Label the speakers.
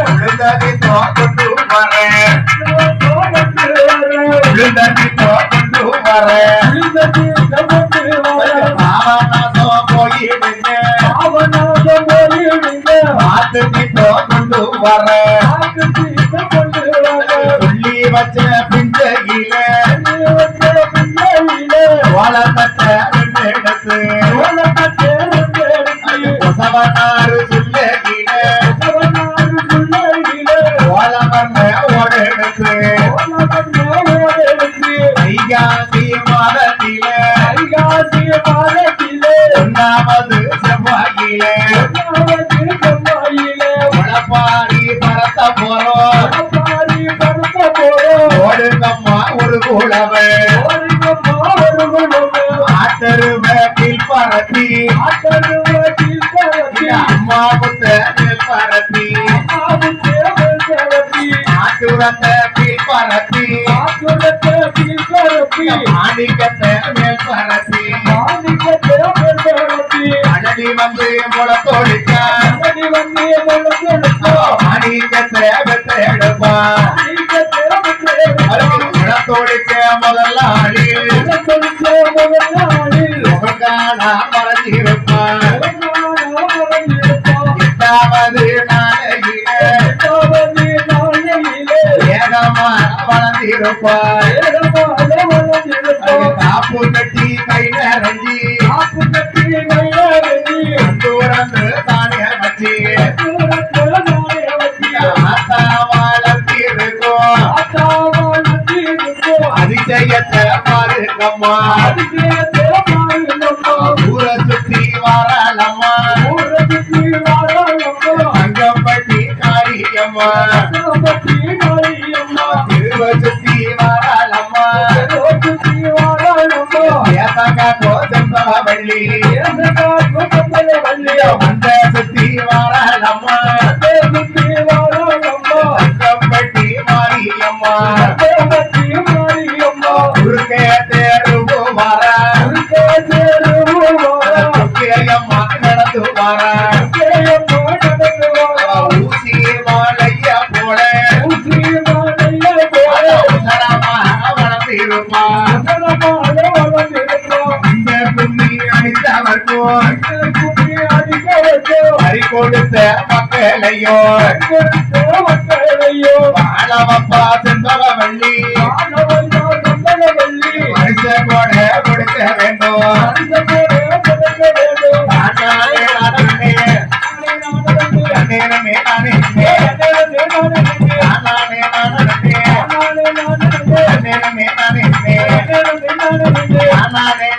Speaker 1: விழுந்ததி கொண்டு வரேன் விழுந்ததி கொண்டு வரேன் பாவநாசம் போயிடுங்க பார்த்து கொண்டு வரேன் புள்ளி வச்ச பிஞ்சையில ஓலத்தட்ட எடுத்து கொசவனாறு சொல்லில ஓலமண்ண ஓடெடுத்து ஐயாசி மாதத்தில ஒன்னாவது செவ்வாயில உடப்பாடி பரத்த போறோம் ஓடுங்கம்மா ஒரு கூடவே ஆட்டருவத்தில் பரப்பி அம்மா புத்த மேல் பரப்பி ஆட்டுரத்தில் பரப்பி மாணிக்கத்தை மேல் பரப்பி அழகி வந்து முளத்தோடிக்க மாணிக்கத்தை வெத்த எடுப்பா முளத்தோடிக்க முதலாளி மறைஞ்சிருப்பான் எட்டாவது நாளையில ஏகமா வளர்ந்திருப்பான் காப்பு கட்டி கை நிறைஞ்சி தூரந்து தானே வச்சு ஆத்தா வளர்ந்திருக்கும் அதிசயத்தை பாருங்கம்மா ஊரை சுத்தி வாராளம்மா அங்கம்பட்டி காரியம்மா திருவ சுத்தி வாராளம்மா ஏசங்கா கோசம்பவள்ளி அந்த சுத்தி வாராளம்மா அங்கம்பட்டி மாரியம்மா குறுக்கே தேர்வு வாரா நடந்து வாரா ஊசி மாலைய போல வளர்ந்திருப்பா இந்த கும்மி அடித்தவர்க்கும் பறி கொடுத்த மக்களையோ வாழவப்பா செம்பவள்ளி மனுஷ கூட கொடுக்க வேண்டும்
Speaker 2: நானே